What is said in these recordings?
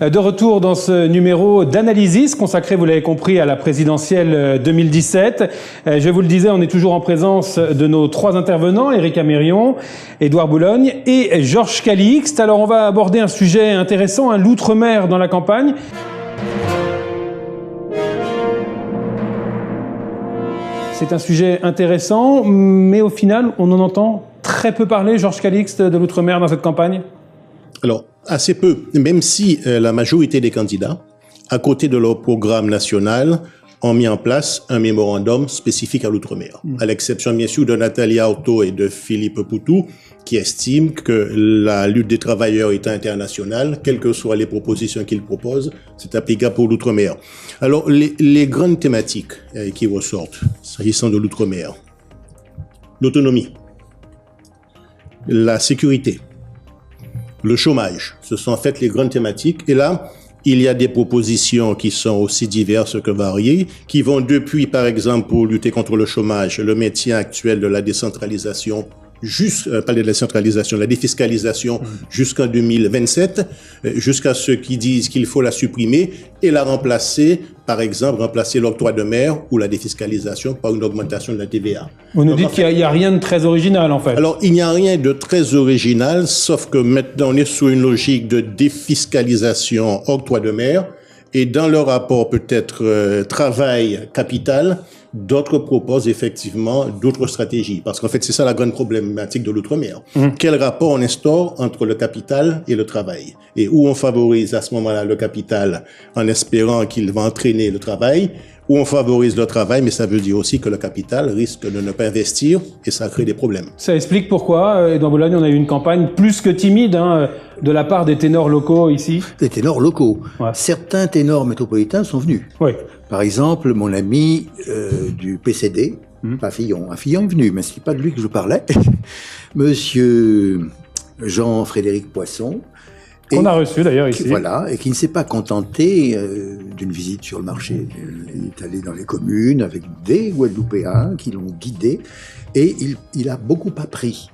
De retour dans ce numéro d'Analysis consacré, vous l'avez compris, à la présidentielle 2017. Je vous le disais, on est toujours en présence de nos trois intervenants, Éric Amérion, Édouard Boulogne et Georges Calixte. Alors on va aborder un sujet intéressant, l'outre-mer dans la campagne. C'est un sujet intéressant, mais au final, on en entend très peu parler, Georges Calixte, de l'outre-mer dans cette campagne. Alors, assez peu, même si la majorité des candidats, à côté de leur programme national, ont mis en place un mémorandum spécifique à l'outre-mer, à l'exception bien sûr de Nathalie Arthaud et de Philippe Poutou, qui estiment que la lutte des travailleurs est internationale, quelles que soient les propositions qu'ils proposent, c'est applicable pour l'outre-mer. Alors, les grandes thématiques qui ressortent, s'agissant de l'outre-mer, l'autonomie, la sécurité, le chômage, ce sont en fait les grandes thématiques. Et là, il y a des propositions qui sont aussi diverses que variées, qui vont depuis, par exemple, pour lutter contre le chômage, le maintien actuel de la décentralisation, pas de la décentralisation, la défiscalisation jusqu'en 2027, jusqu'à ceux qui disent qu'il faut la supprimer et la remplacer, par exemple, remplacer l'octroi de mer ou la défiscalisation par une augmentation de la TVA. Vous nous dites qu'il n'y a rien de très original, en fait. Alors, il n'y a rien de très original, sauf que maintenant, on est sur une logique de défiscalisation, octroi de mer, et dans le rapport peut-être travail capital, d'autres proposent effectivement d'autres stratégies. Parce qu'en fait, c'est ça la grande problématique de l'outre-mer. Quel rapport on instaure entre le capital et le travail? Et où on favorise à ce moment-là le capital en espérant qu'il va entraîner le travail, où on favorise le travail, mais ça veut dire aussi que le capital risque de ne pas investir et ça crée des problèmes. Ça explique pourquoi, Édouard Boulogne, on a eu une campagne plus que timide de la part des ténors locaux ici. Des ténors locaux. Ouais. Certains ténors métropolitains sont venus. Oui. Par exemple, mon ami du PCD, pas Fillon. Fillon est venu, mais ce n'est pas de lui que je parlais. Monsieur Jean-Frédéric Poisson. Qu'on a reçu d'ailleurs ici. Voilà, et qui ne s'est pas contenté d'une visite sur le marché. Il est allé dans les communes avec des Guadeloupéens qui l'ont guidé et il a beaucoup appris.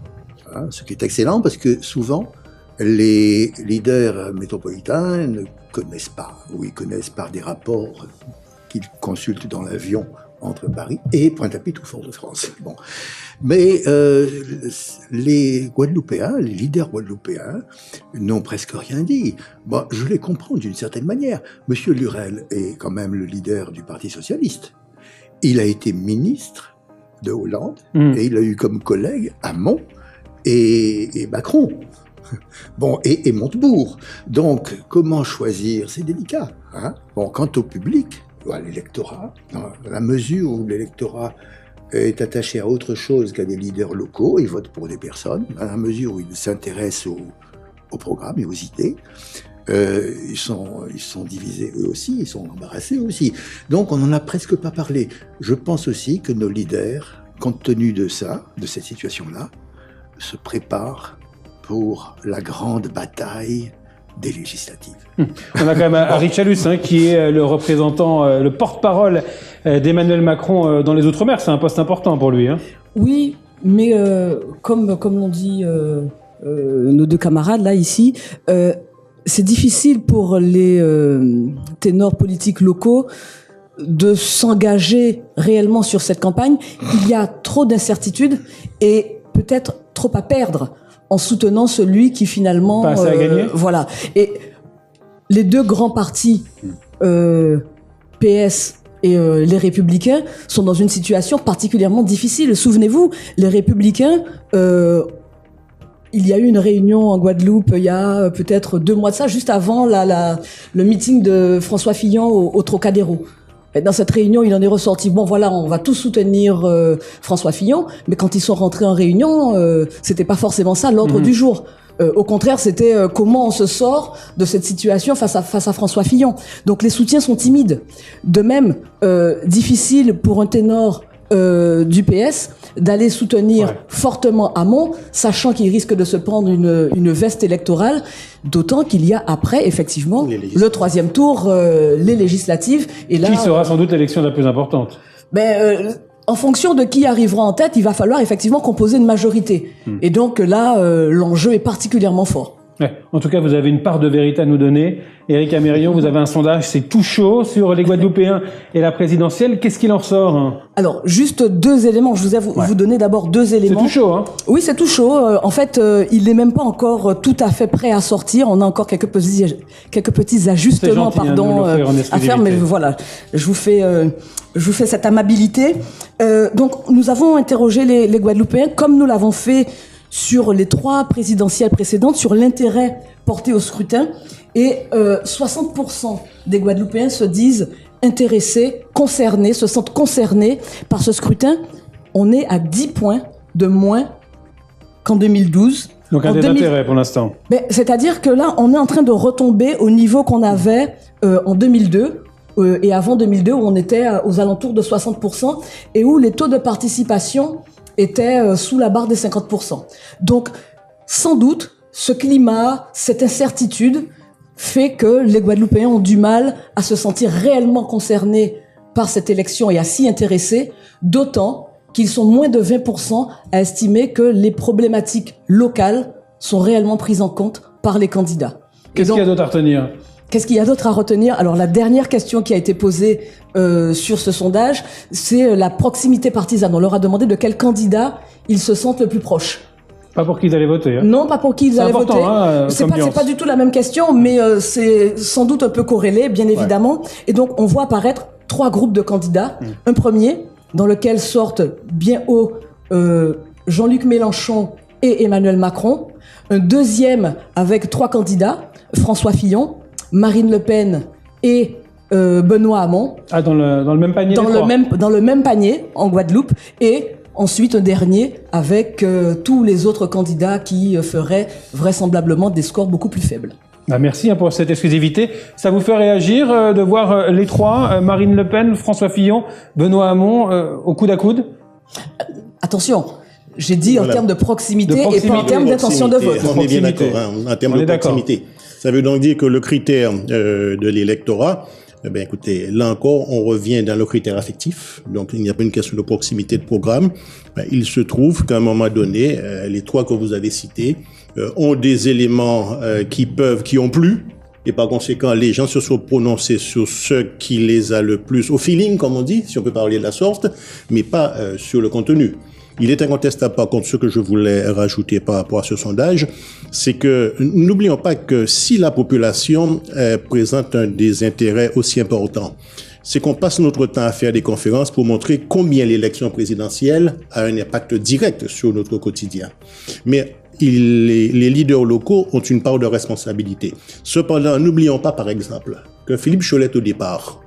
Hein, ce qui est excellent parce que souvent, les leaders métropolitains ne connaissent pas, ou ils connaissent par des rapports qu'ils consultent dans l'avion entre Paris et Pointe-à-Pitre ou Fort-de-France. Bon. Mais les Guadeloupéens, les leaders guadeloupéens, n'ont presque rien dit. Bon, je les comprends d'une certaine manière. Monsieur Lurel est quand même le leader du Parti socialiste. Il a été ministre de Hollande et il a eu comme collègue Hamon et Macron. Bon, et Montebourg. Donc, comment choisir? C'est délicat. Hein? Bon, quant au public, à l'électorat, dans la mesure où l'électorat est attaché à autre chose qu'à des leaders locaux, ils votent pour des personnes, dans la mesure où ils s'intéressent au programme et aux idées, ils sont divisés eux aussi, ils sont embarrassés eux aussi. Donc on n'en a presque pas parlé. Je pense aussi que nos leaders, compte tenu de ça, de cette situation-là, se préparent pour la grande bataille des législatives. On a quand même Harry Chalus, qui est le représentant, le porte-parole d'Emmanuel Macron dans les Outre-mer. C'est un poste important pour lui. Hein. Oui, mais comme l'ont dit nos deux camarades là ici, c'est difficile pour les ténors politiques locaux de s'engager réellement sur cette campagne. Il y a trop d'incertitudes et peut-être trop à perdre en soutenant celui qui finalement... Pas assez à gagner. Voilà. Et les deux grands partis, PS et les Républicains, sont dans une situation particulièrement difficile. Souvenez-vous, les Républicains... il y a eu une réunion en Guadeloupe il y a peut-être 2 mois de ça, juste avant le meeting de François Fillon au Trocadéro. Et dans cette réunion, il en est ressorti, bon voilà, on va tous soutenir François Fillon, mais quand ils sont rentrés en réunion, c'était pas forcément ça l'ordre du jour. Au contraire, c'était comment on se sort de cette situation face à François Fillon. Donc les soutiens sont timides. De même, difficile pour un ténor du PS d'aller soutenir fortement Hamon, sachant qu'il risque de se prendre une veste électorale, d'autant qu'il y a après, effectivement, le 3e tour, les législatives. Et là, qui sera sans doute l'élection la plus importante. En fonction de qui arrivera en tête, il va falloir effectivement composer une majorité. Et donc là, l'enjeu est particulièrement fort. Ouais. En tout cas, vous avez une part de vérité à nous donner. Éric Amérion, vous avez un sondage, c'est tout chaud sur les Guadeloupéens et la présidentielle. Qu'est-ce qu'il en ressort, hein? Alors, juste 2 éléments. Je vous ai vous donner d'abord 2 éléments. C'est tout chaud, hein? Oui, c'est tout chaud. En fait, il n'est même pas encore tout à fait prêt à sortir. On a encore quelques petits ajustements, gentil, de nous l'offrir en à faire. Mais voilà, je vous fais cette amabilité. Donc, nous avons interrogé les Guadeloupéens, comme nous l'avons fait sur les 3 présidentielles précédentes, sur l'intérêt porté au scrutin. Et 60% des Guadeloupéens se disent intéressés, concernés, se sentent concernés par ce scrutin. On est à 10 points de moins qu'en 2012. Donc un désintérêt pour l'instant. C'est-à-dire que là, on est en train de retomber au niveau qu'on avait en 2002 et avant 2002, où on était aux alentours de 60% et où les taux de participation étaient sous la barre des 50%. Donc, sans doute, ce climat, cette incertitude fait que les Guadeloupéens ont du mal à se sentir réellement concernés par cette élection et à s'y intéresser, d'autant qu'ils sont moins de 20% à estimer que les problématiques locales sont réellement prises en compte par les candidats. Qu'est-ce qu'il y a d'autre à retenir ? Qu'est-ce qu'il y a d'autre à retenir ? Alors, la dernière question qui a été posée sur ce sondage, c'est la proximité partisane. On leur a demandé de quel candidat ils se sentent le plus proches. Pas pour qui ils allaient voter. Hein. Non, pas pour qui ils allaient voter. Hein, c'est pas du tout la même question, mais c'est sans doute un peu corrélé, bien évidemment. Ouais. Et donc, on voit apparaître 3 groupes de candidats. Un premier, dans lequel sortent bien haut Jean-Luc Mélenchon et Emmanuel Macron. Un deuxième avec 3 candidats, François Fillon, Marine Le Pen et Benoît Hamon. Ah, dans le même panier. Dans le même panier en Guadeloupe. Et ensuite un dernier avec tous les autres candidats qui feraient vraisemblablement des scores beaucoup plus faibles. Ah, merci pour cette exclusivité. Ça vous fait réagir de voir les 3, Marine Le Pen, François Fillon, Benoît Hamon, au coude à coude? Attention, j'ai dit en termes de proximité et pas en termes d'intention de vote. On est bien d'accord, en termes de proximité. Ça veut donc dire que le critère de l'électorat, écoutez, là encore, on revient dans le critère affectif. Donc, il n'y a pas une question de proximité de programme. Il se trouve qu'à un moment donné, les 3 que vous avez cités ont des éléments qui ont plu. Et par conséquent, les gens se sont prononcés sur ce qui les a le plus au feeling, comme on dit, si on peut parler de la sorte, mais pas sur le contenu. Il est incontestable, par contre, ce que je voulais rajouter par rapport à ce sondage, c'est que n'oublions pas que si la population présente un désintérêt aussi important, c'est qu'on passe notre temps à faire des conférences pour montrer combien l'élection présidentielle a un impact direct sur notre quotidien. Mais les leaders locaux ont une part de responsabilité. Cependant, n'oublions pas, par exemple, que Philippe Chollet, au départ,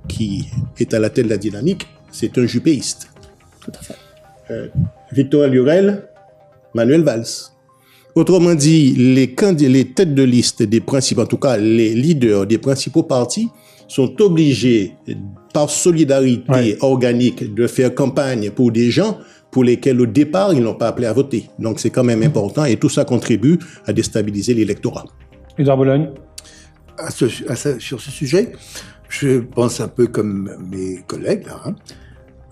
qui est à la tête de la dynamique, c'est un jupéiste. Tout à fait. Victor Lurel, Manuel Valls. Autrement dit, les têtes de liste des principaux, en tout cas les leaders des principaux partis, sont obligés, par solidarité organique, de faire campagne pour des gens pour lesquels, au départ, ils n'ont pas appelé à voter. Donc, c'est quand même important et tout ça contribue à déstabiliser l'électorat. Édouard Boulogne. Sur ce sujet, je pense un peu comme mes collègues, là, hein.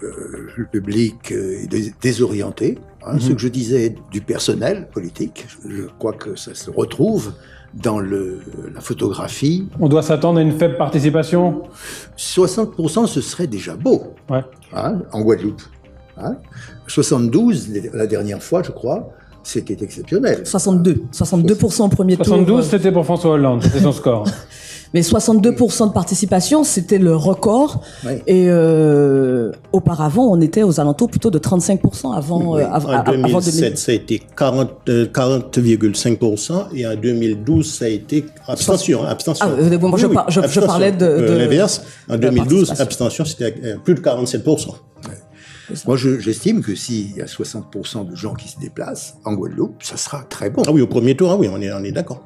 Le public est désorienté. Ce que je disais du personnel politique, je crois que ça se retrouve dans la photographie. On doit s'attendre à une faible participation. 60%, ce serait déjà beau, en Guadeloupe. 72, la dernière fois, je crois, c'était exceptionnel. 62% au premier tour. 72, c'était pour François Hollande, c'était son score. Mais 62% de participation, c'était le record. Oui. Et auparavant, on était aux alentours plutôt de 35% avant 2007, ça a été 40,5% et en 2012, ça a été abstention. Moi, je parlais de l'inverse. En 2012, abstention, c'était plus de 47%. Moi, j'estime que s'il y a 60% de gens qui se déplacent en Guadeloupe, ça sera très bon. Ah oui, au premier tour, on est d'accord.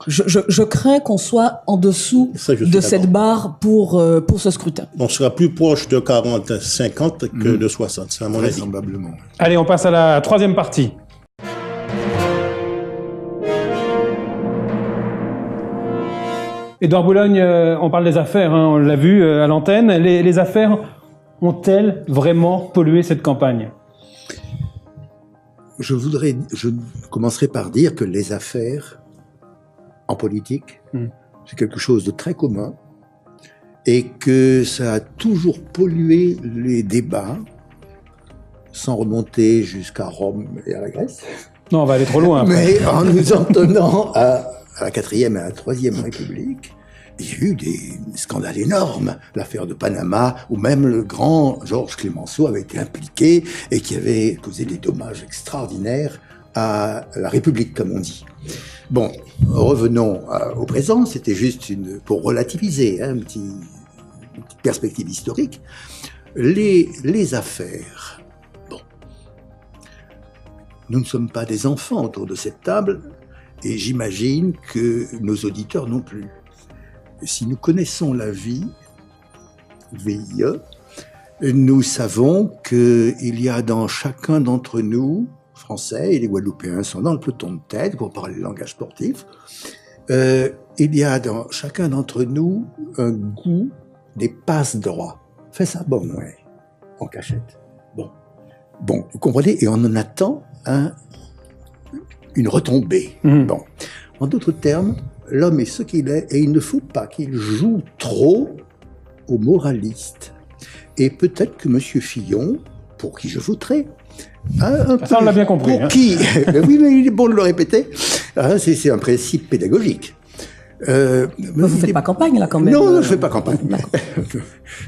Je crains qu'on soit en dessous de cette barre pour ce scrutin. On sera plus proche de 40-50 que de 60, c'est à mon avis. Vraisemblablement. Allez, on passe à la 3e partie. Édouard Boulogne, on parle des affaires, on l'a vu à l'antenne. Les affaires ont-elles vraiment pollué cette campagne ? Je commencerai par dire que les affaires en politique. C'est quelque chose de très commun et que ça a toujours pollué les débats sans remonter jusqu'à Rome et à la Grèce. Non, on va aller trop loin. Mais en nous en tenant à la 4e et à la 3e République, il y a eu des scandales énormes. L'affaire de Panama, où même le grand Georges Clemenceau avait été impliqué et qui avait causé des dommages extraordinaires à la République, comme on dit. Bon, revenons au présent. C'était juste pour relativiser, une petite perspective historique. Les affaires. Bon. Nous ne sommes pas des enfants autour de cette table et j'imagine que nos auditeurs non plus. Si nous connaissons la vie, VIE, nous savons qu'il y a dans chacun d'entre nous, Français et les Guadeloupéens sont dans le peloton de tête, pour parler le langage sportif, il y a dans chacun d'entre nous un goût des passe-droits. Fais ça, bon, ouais, en cachette. Bon, vous comprenez, et on en attend une retombée. Bon, en d'autres termes, l'homme est ce qu'il est et il ne faut pas qu'il joue trop au moraliste. Et peut-être que M. Fillon, pour qui je voterai, ça on l'a bien compris. Pour qui oui, mais il est bon de le répéter. C'est un principe pédagogique. Vous ne faites pas campagne là quand même. Non, je ne fais pas campagne.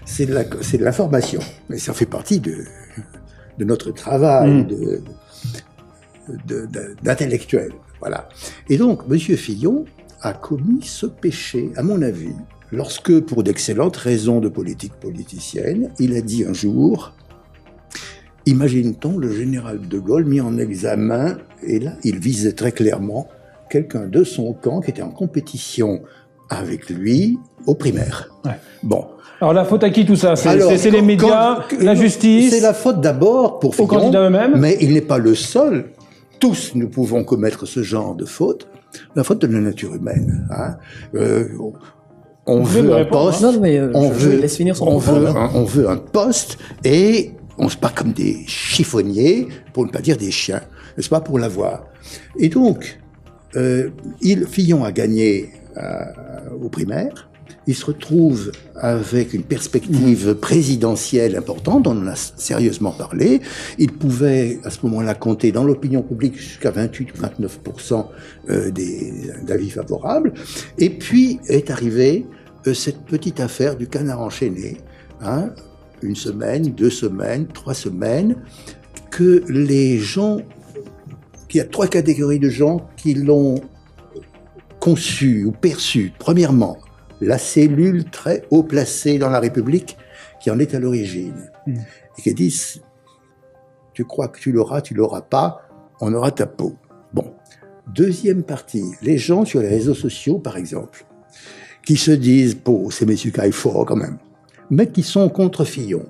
C'est de l'information. Mais ça fait partie de notre travail d'intellectuel. Voilà. Et donc, M. Fillon a commis ce péché, à mon avis, lorsque, pour d'excellentes raisons de politique politicienne, il a dit un jour, imagine-t-on le général de Gaulle mis en examen, et là, il visait très clairement quelqu'un de son camp qui était en compétition avec lui aux primaires. Ouais. Bon. Alors la faute à qui tout ça? C'est les médias, la justice? C'est la faute d'abord pour Fillon, aux candidats eux-mêmes. Mais il n'est pas le seul. Tous nous pouvons commettre ce genre de faute. La faute de la nature humaine. On veut un poste. Non, mais on veut un poste et on se bat comme des chiffonniers, pour ne pas dire des chiens, n'est-ce pas, pour l'avoir. Et donc, Fillon a gagné aux primaires. Il se retrouve avec une perspective présidentielle importante, on en a sérieusement parlé. Il pouvait, à ce moment-là, compter dans l'opinion publique jusqu'à 28 ou 29% d'avis favorables. Et puis est arrivée cette petite affaire du canard enchaîné. Une semaine, 2 semaines, 3 semaines, que les gens, qu'il y a 3 catégories de gens qui l'ont conçu ou perçu. Premièrement, la cellule très haut placée dans la République qui en est à l'origine. Et qui disent, tu crois que tu l'auras pas, on aura ta peau. Bon. Deuxième partie, les gens sur les réseaux sociaux, par exemple, qui se disent, c'est messieurs Caillefort quand même, mais qui sont contre Fillon.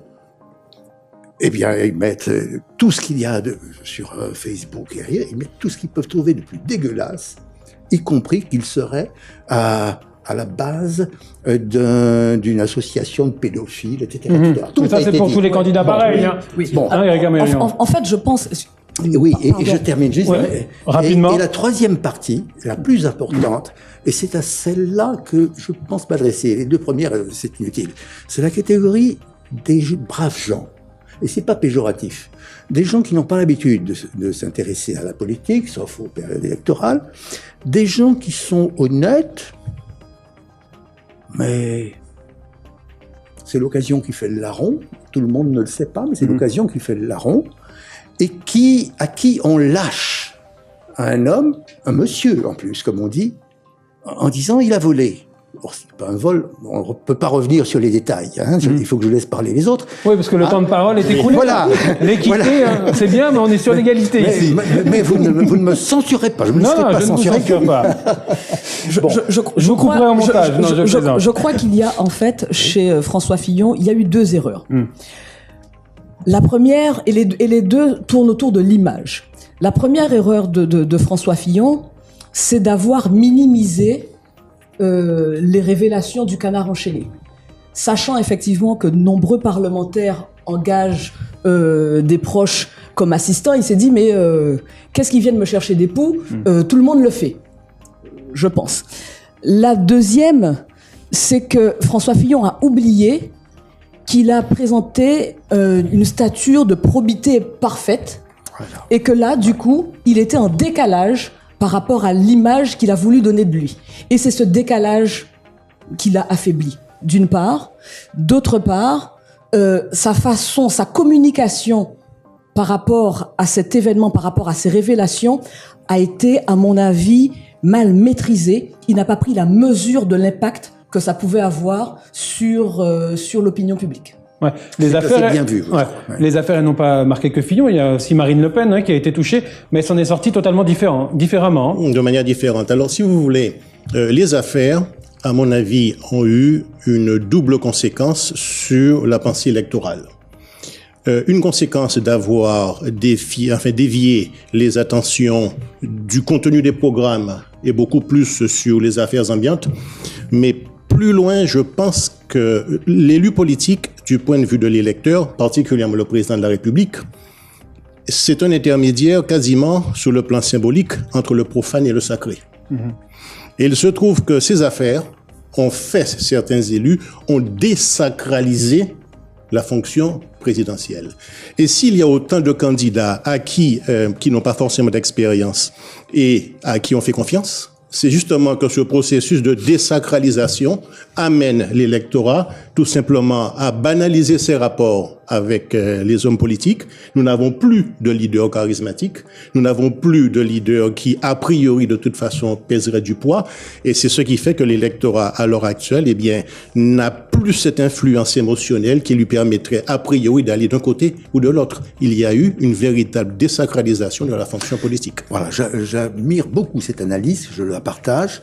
Eh bien, ils mettent tout ce qu'il y a sur Facebook et ailleurs, ils mettent tout ce qu'ils peuvent trouver de plus dégueulasse, y compris qu'il serait à la base d'une association de pédophiles, etc. Mais ça, c'est pour tous les candidats pareils. Oui. Bon. En fait, je pense... Oui, et je termine juste. Rapidement. Et la troisième partie, la plus importante, et c'est à celle-là que je pense m'adresser. Les 2 premières, c'est inutile. C'est la catégorie des braves gens. Et c'est pas péjoratif. Des gens qui n'ont pas l'habitude de s'intéresser à la politique, sauf aux périodes électorales. Des gens qui sont honnêtes, mais c'est l'occasion qui fait le larron. Tout le monde ne le sait pas, mais c'est l'occasion qui fait le larron. Et à qui on lâche un homme, un monsieur en plus, comme on dit, en disant il a volé. Or, c'est pas un vol, on ne peut pas revenir sur les détails, il faut que je laisse parler les autres. Oui, parce que le temps de parole est écoulé. Voilà. L'équité, c'est bien, mais on est sur l'égalité ici. Mais vous ne me censurez pas, je ne me laisserai pas censurer. Je ne vous censure pas. Je vous couperai au montage. Je crois qu'il y a, en fait, chez François Fillon, il y a eu 2 erreurs. La première, et les 2 tournent autour de l'image. La première erreur de François Fillon, c'est d'avoir minimisé les révélations du canard enchaîné. Sachant effectivement que de nombreux parlementaires engagent des proches comme assistants, il s'est dit, mais qu'est-ce qu'ils viennent me chercher des poux Tout le monde le fait. je pense. La deuxième, c'est que François Fillon a oublié qu'il a présenté une stature de probité parfaite, et que là, du coup, il était en décalage par rapport à l'image qu'il a voulu donner de lui. Et c'est ce décalage qui l'a affaibli, d'une part. D'autre part, sa communication par rapport à cet événement, par rapport à ces révélations, a été, à mon avis, mal maîtrisée. Il n'a pas pris la mesure de l'impact que ça pouvait avoir sur l'opinion publique. Ouais. Les affaires, bien vu, ouais. Les affaires, elles n'ont pas marqué que Fillon. Il y a aussi Marine Le Pen qui a été touchée, mais elle s'en est sortie totalement différemment. De manière différente. Alors, si vous voulez, les affaires, à mon avis, ont eu une double conséquence sur la pensée électorale. Une conséquence d'avoir dévié les attentions du contenu des programmes et beaucoup plus sur les affaires ambiantes. Mais plus loin, je pense que l'élu politique, du point de vue de l'électeur, particulièrement le président de la République, c'est un intermédiaire quasiment sur le plan symbolique entre le profane et le sacré. Et il se trouve que ces affaires ont fait certains élus, ont désacralisé la fonction présidentielle. Et s'il y a autant de candidats à qui n'ont pas forcément d'expérience et à qui on fait confiance, c'est justement que ce processus de désacralisation amène l'électorat tout simplement à banaliser ses rapports avec les hommes politiques. Nous n'avons plus de leaders charismatiques, nous n'avons plus de leaders qui, a priori, de toute façon, pèseraient du poids. Et c'est ce qui fait que l'électorat, à l'heure actuelle, eh bien, n'a plus cette influence émotionnelle qui lui permettrait, a priori, d'aller d'un côté ou de l'autre. Il y a eu une véritable désacralisation de la fonction politique. Voilà, j'admire beaucoup cette analyse, je la partage.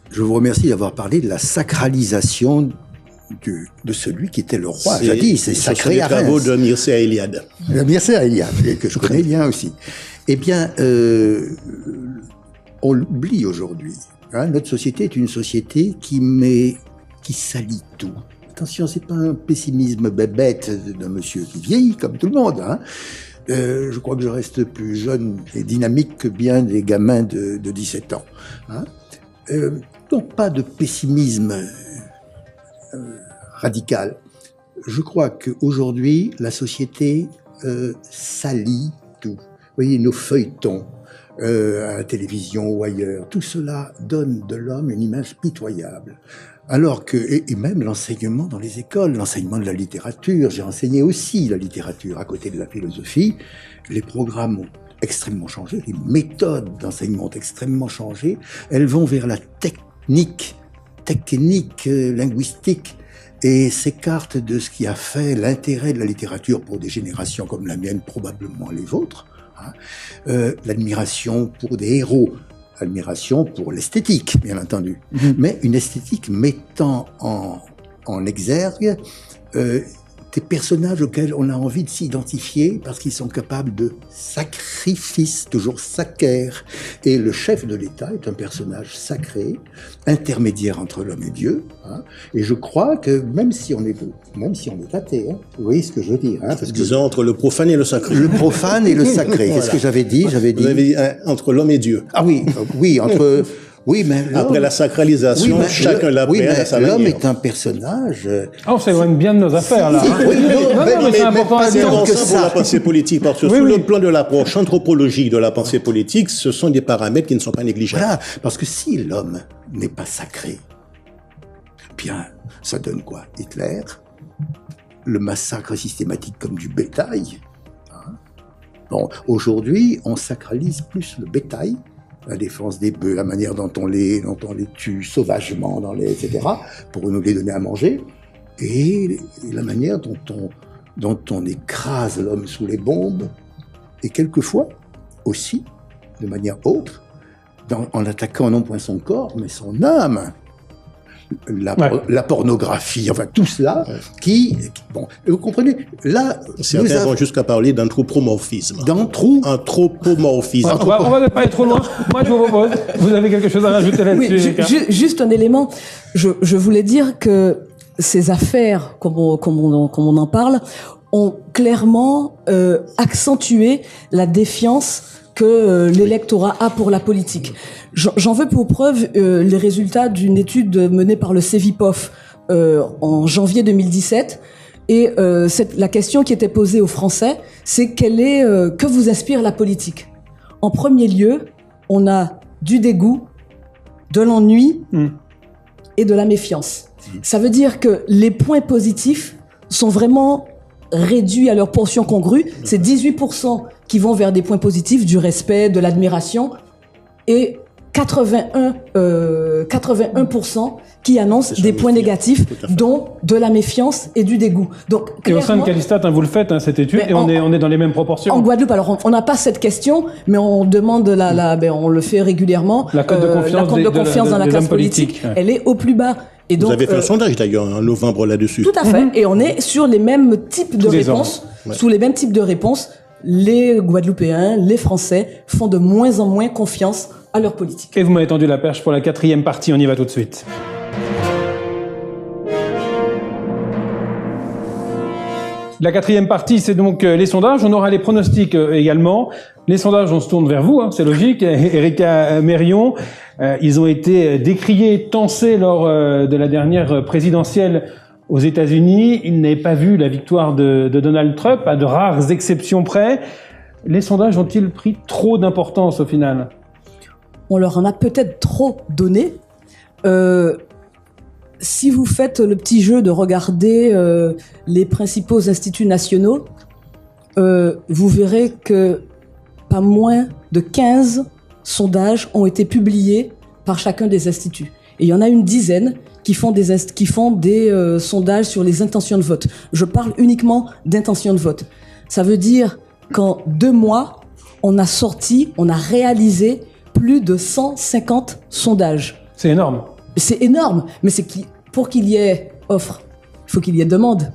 Je vous remercie d'avoir parlé de la sacralisation de celui qui était le roi jadis, c'est sacré à Reims. Ce sont des travaux de Mircea Eliade. Mircea Eliade, que je connais bien aussi. Eh bien, on l'oublie aujourd'hui. Notre société est une société qui salit tout. Attention, c'est pas un pessimisme bête d'un monsieur qui vieillit comme tout le monde. Je crois que je reste plus jeune et dynamique que bien des gamins de 17 ans. Donc pas de pessimisme radical. Je crois qu'aujourd'hui, la société salit tout. Vous voyez, nos feuilletons à la télévision ou ailleurs, tout cela donne de l'homme une image pitoyable. Alors que, et même l'enseignement dans les écoles, l'enseignement de la littérature, j'ai enseigné aussi la littérature à côté de la philosophie, les programmes ont extrêmement changé, les méthodes d'enseignement ont extrêmement changé, elles vont vers la technique linguistique et s'écartent de ce qui a fait l'intérêt de la littérature pour des générations comme la mienne, probablement les vôtres, l'admiration pour des héros, admiration pour l'esthétique, bien entendu, mais une esthétique mettant en exergue des personnages auxquels on a envie de s'identifier parce qu'ils sont capables de sacrifice, toujours sacrère. Et le chef de l'État est un personnage sacré, intermédiaire entre l'homme et Dieu. Et je crois que même si on est athée, vous voyez ce que je veux dire. Parce que disons entre le profane et le sacré. Le profane et le sacré. Voilà. Qu'est-ce que j'avais dit? Vous avez dit entre l'homme et Dieu. Ah oui, entre... Oui, mais après la sacralisation, chacun l'appelle à sa manière. L'homme est un personnage. On s'éloigne bien de nos affaires, là. Mais c'est important à dire. Pour la pensée politique, parce que sur le plan de l'approche anthropologique de la pensée politique, ce sont des paramètres qui ne sont pas négligeables. Voilà, parce que si l'homme n'est pas sacré, bien, ça donne quoi? Hitler, le massacre systématique comme du bétail. Bon, aujourd'hui, on sacralise plus le bétail, la défense des bœufs, la manière dont on les tue sauvagement, etc., pour nous les donner à manger, et la manière dont on écrase l'homme sous les bombes, et quelquefois aussi, de manière autre, en attaquant non point son corps, mais son âme. La pornographie, enfin tout cela bon, vous comprenez, là... Certains vont jusqu'à parler d'anthropomorphisme. Anthropomorphisme. On va pas être trop loin. Moi, je vous propose, vous avez quelque chose à rajouter là-dessus? Oui, juste un élément. Je voulais dire que ces affaires, comme on en parle, ont clairement accentué la défiance que l'électorat a pour la politique. J'en veux pour preuve les résultats d'une étude menée par le CEVIPOF en janvier 2017. Et la question qui était posée aux Français, c'est que vous inspire la politique? En premier lieu, on a du dégoût, de l'ennui et de la méfiance. Ça veut dire que les points positifs sont vraiment réduits à leur portion congrue. C'est 18% qui vont vers des points positifs, du respect, de l'admiration, et 81% qui annoncent des points négatifs, dont de la méfiance et du dégoût. Donc, et au sein de Callistat, vous le faites, cette étude, et on est dans les mêmes proportions. En Guadeloupe, alors on n'a pas cette question, mais on demande on le fait régulièrement. La cote de confiance, dans la classe politique, elle est au plus bas. Et donc, vous avez fait un sondage d'ailleurs en novembre là-dessus. Tout à fait. Et on est sur les mêmes types de réponses. Sous les mêmes types de réponses, les Guadeloupéens, les Français font de moins en moins confiance à leur politique. Et vous m'avez tendu la perche pour la 4e partie, on y va tout de suite. La 4e partie, c'est donc les sondages. On aura les pronostics également. Les sondages, on se tourne vers vous, c'est logique. Erika Mérion, ils ont été décriés, tensés lors de la dernière présidentielle aux États-Unis. Ils n'avaient pas vu la victoire de Donald Trump, à de rares exceptions près. Les sondages ont-ils pris trop d'importance au final? On leur en a peut-être trop donné. Si vous faites le petit jeu de regarder les principaux instituts nationaux, vous verrez que pas moins de 15 sondages ont été publiés par chacun des instituts. Et il y en a une dizaine qui font des sondages sur les intentions de vote. Je parle uniquement d'intentions de vote. Ça veut dire qu'en 2 mois, on a réalisé plus de 150 sondages. C'est énorme. C'est énorme, mais pour qu'il y ait offre, il faut qu'il y ait demande.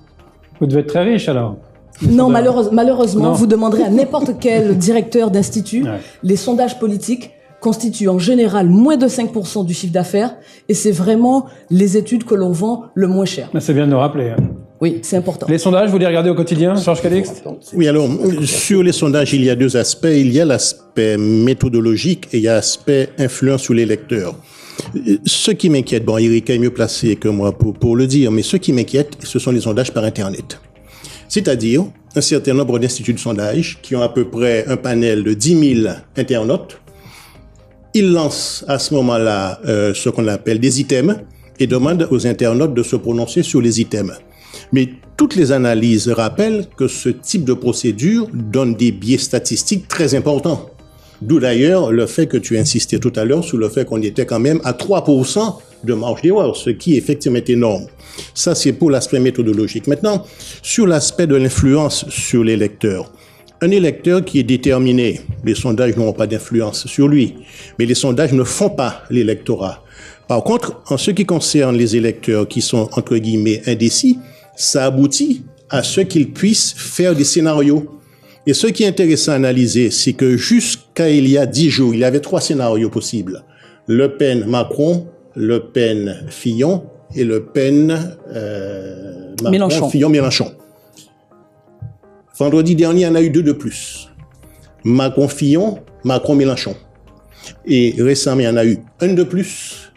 Vous devez être très riche alors. Non, malheureusement, vous demanderez à n'importe quel directeur d'institut, les sondages politiques constituent en général moins de 5% du chiffre d'affaires, et c'est vraiment les études que l'on vend le moins cher. C'est bien de le rappeler. Oui, c'est important. Les sondages, vous les regardez au quotidien, Georges Calixte? Oui, alors, sur les sondages, il y a 2 aspects. Il y a l'aspect méthodologique et il y a l'aspect influence sur les lecteurs. Ce qui m'inquiète, Erika est mieux placée que moi pour le dire, mais ce qui m'inquiète, ce sont les sondages par Internet. C'est-à-dire, un certain nombre d'instituts de sondage qui ont à peu près un panel de 10 000 internautes. Ils lancent à ce moment-là ce qu'on appelle des items et demandent aux internautes de se prononcer sur les items. Mais toutes les analyses rappellent que ce type de procédure donne des biais statistiques très importants. D'où d'ailleurs le fait que tu insistais tout à l'heure sur le fait qu'on était quand même à 3% de marge d'erreur, ce qui effectivement est énorme. Ça, c'est pour l'aspect méthodologique. Maintenant, sur l'aspect de l'influence sur les lecteurs. Un électeur qui est déterminé, les sondages n'auront pas d'influence sur lui, mais les sondages ne font pas l'électorat. Par contre, en ce qui concerne les électeurs qui sont, entre guillemets, indécis, ça aboutit à ce qu'ils puissent faire des scénarios. Et ce qui est intéressant à analyser, c'est que jusqu'à il y a 10 jours, il y avait 3 scénarios possibles. Le Pen-Macron, Le Pen-Fillon et Le Pen-Fillon-Mélenchon. Vendredi dernier, il y en a eu 2 de plus. Macron-Fillon, Macron-Mélenchon. Et récemment, il y en a eu 1 de plus,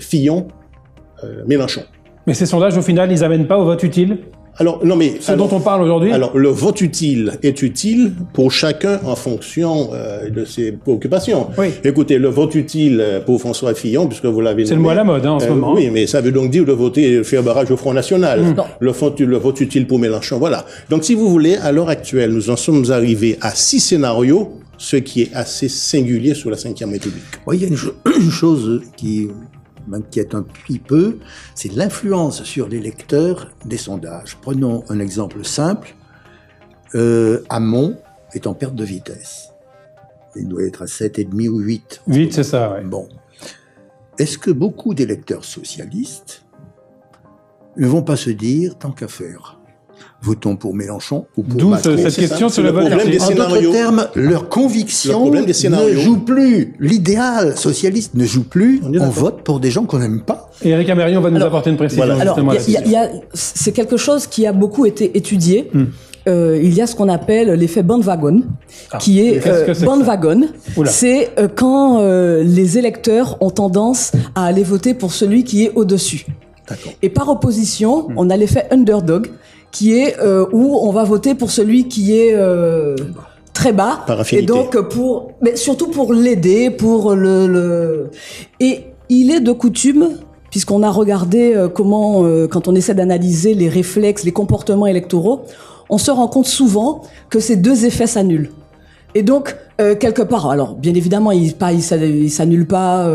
Fillon-Mélenchon. Mais ces sondages, au final, ils n'amènent pas au vote utile? Alors, non, mais. Dont on parle aujourd'hui? Alors, le vote utile est utile pour chacun en fonction de ses préoccupations. Oui. Écoutez, le vote utile pour François Fillon, puisque vous l'avez nommé. C'est le mot à la mode, en ce moment. Oui, mais ça veut donc dire de voter, faire barrage au Front National. Le vote utile pour Mélenchon, voilà. Donc, si vous voulez, à l'heure actuelle, nous en sommes arrivés à 6 scénarios, ce qui est assez singulier sur la Ve République. Oui, il y a une chose qui m'inquiète un petit peu, c'est l'influence sur les lecteurs des sondages. Prenons un exemple simple. Hamon est en perte de vitesse. Il doit être à 7,5 ou 8. 8, c'est ça, oui. Bon. Est-ce que beaucoup d'électeurs socialistes ne vont pas se dire, tant qu'à faire, votons pour Mélenchon ou pour Macron? D'où cette question sur le vote. En d'autres termes, leur conviction ne joue plus. L'idéal socialiste ne joue plus. On vote pour des gens qu'on n'aime pas. Et Erika Mérion va nous apporter une précision. Alors, c'est quelque chose qui a beaucoup été étudié. il y a ce qu'on appelle l'effet bandwagon, qui est, qu'est-ce que c'est que ça bandwagon, Oula. c'est quand les électeurs ont tendance à aller voter pour celui qui est au-dessus. D'accord. Et par opposition, on a l'effet underdog, qui est où on va voter pour celui qui est très bas. Par affinité. Et donc mais surtout pour l'aider, pour Et il est de coutume, puisqu'on a regardé comment, quand on essaie d'analyser les réflexes, les comportements électoraux, on se rend compte souvent que ces deux effets s'annulent. Et donc, quelque part, alors bien évidemment, il s'annule pas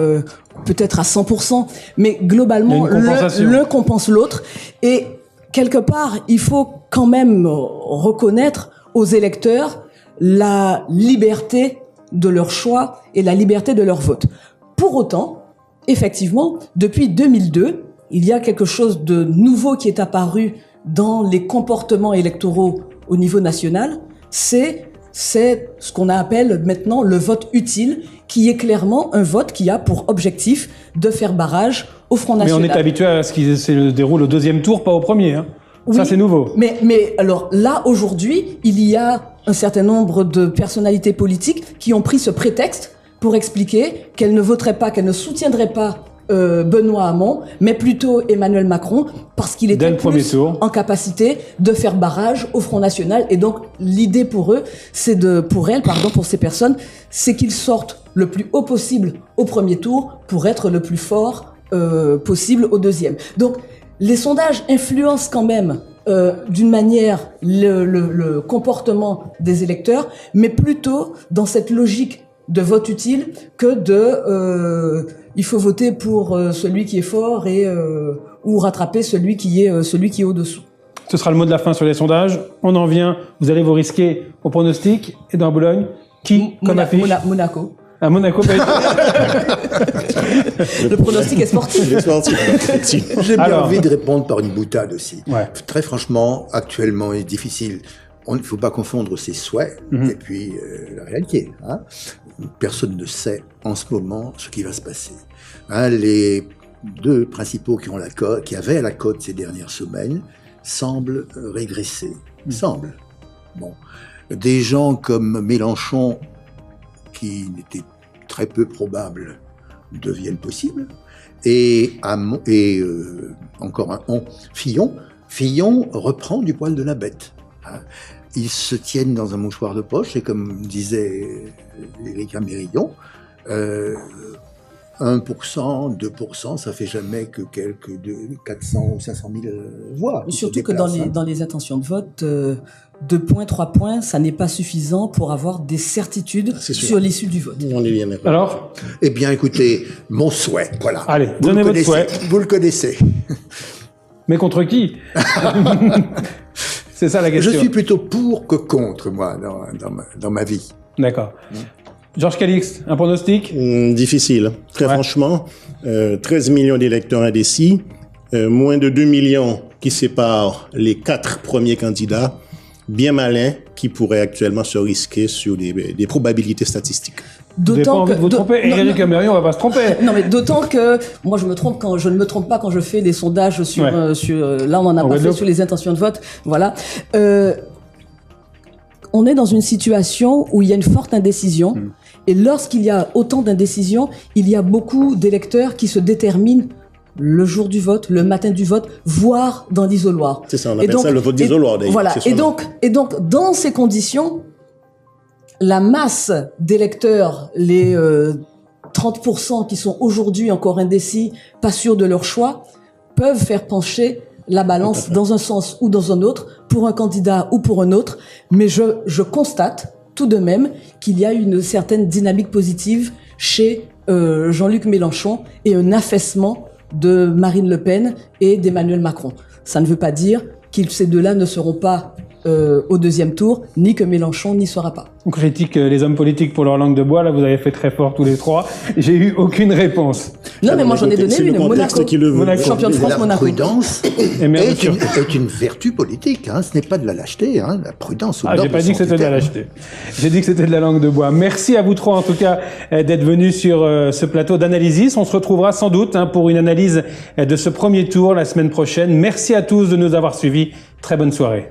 peut-être à 100%, mais globalement, l'un compense l'autre. Et quelque part, il faut quand même reconnaître aux électeurs la liberté de leur choix et la liberté de leur vote. Pour autant, effectivement, depuis 2002, il y a quelque chose de nouveau qui est apparu dans les comportements électoraux au niveau national, c'est ce qu'on appelle maintenant le vote utile, qui est clairement un vote qui a pour objectif de faire barrage au Front National. Mais on est habitué à ce qui se déroule au deuxième tour, pas au premier. Hein. Oui, ça, c'est nouveau. Mais alors là, aujourd'hui, il y a un certain nombre de personnalités politiques qui ont pris ce prétexte pour expliquer qu'elles ne voteraient pas, qu'elles ne soutiendraient pas Benoît Hamon, mais plutôt Emmanuel Macron, parce qu'il était plus en capacité de faire barrage au Front National. Et donc, l'idée pour ces personnes, c'est qu'ils sortent le plus haut possible au premier tour pour être le plus fort possible au deuxième. Donc, les sondages influencent quand même d'une manière le comportement des électeurs, mais plutôt dans cette logique de vote utile que il faut voter pour celui qui est fort ou rattraper celui qui est au-dessous. Ce sera le mot de la fin sur les sondages. On en vient. Vous allez vous risquer au pronostic. Et dans Boulogne, qui comme affiche Monaco. À Monaco. Le pronostic est sportif. J'ai bien envie de répondre par une boutade aussi. Ouais. Très franchement, actuellement, il est difficile. Il ne faut pas confondre ses souhaits et puis la réalité. Hein. Personne ne sait en ce moment ce qui va se passer. Hein, les deux principaux qui avaient la cote ces dernières semaines semblent régresser. Semblent. Bon. Des gens comme Mélenchon, qui n'étaient très peu probables, deviennent possibles. Et encore un Fillon reprend du poil de la bête. Hein. Ils se tiennent dans un mouchoir de poche, et comme disait Éric Amérillon, 1%, 2%, ça fait jamais que quelques 400 ou 500 000 voix. Surtout que dans les intentions de vote, 2 points, 3 points, ça n'est pas suffisant pour avoir des certitudes sur l'issue du vote. On est bien d'accord. Alors ? Eh bien, écoutez, mon souhait, voilà. Allez, donnez votre souhait. Vous le connaissez. Mais contre qui ? C'est ça la question. Je suis plutôt pour que contre, moi, dans ma vie. D'accord. Georges Calixte, un pronostic ? Difficile. Très franchement, 13 millions d'électeurs indécis, moins de 2 millions qui séparent les 4 premiers candidats, bien malins, qui pourraient actuellement se risquer sur des probabilités statistiques. Vous n'avez pas envie de vous tromper. Et Éric Amérion, on va pas se tromper. Non, mais d'autant que moi, je ne me trompe pas quand je fais des sondages sur là, on en a pas fait sur les intentions de vote. Voilà. On est dans une situation où il y a une forte indécision. Et lorsqu'il y a autant d'indécision, il y a beaucoup d'électeurs qui se déterminent le jour du vote, le matin du vote, voire dans l'isoloir. C'est ça, on appelle ça le vote d'isoloir d'ailleurs. Voilà. Et donc, dans ces conditions, la masse d'électeurs, les 30% qui sont aujourd'hui encore indécis, pas sûrs de leur choix, peuvent faire pencher la balance dans un sens ou dans un autre, pour un candidat ou pour un autre. Mais je constate tout de même qu'il y a une certaine dynamique positive chez Jean-Luc Mélenchon et un affaissement de Marine Le Pen et d'Emmanuel Macron. Ça ne veut pas dire que ces deux-là ne seront pas au deuxième tour, ni que Mélenchon n'y sera pas. On critique les hommes politiques pour leur langue de bois. Là, vous avez fait très fort tous les trois. J'ai eu aucune réponse. Non, mais moi j'en ai donné une. Monaco, champion de France, Monaco. La prudence est une vertu politique. Hein. Ce n'est pas de la lâcheté. Hein. La prudence. J'ai pas dit que c'était de la lâcheté. J'ai dit que c'était de la langue de bois. Merci à vous trois en tout cas d'être venus sur ce plateau d'Analysis. On se retrouvera sans doute pour une analyse de ce premier tour la semaine prochaine. Merci à tous de nous avoir suivis. Très bonne soirée.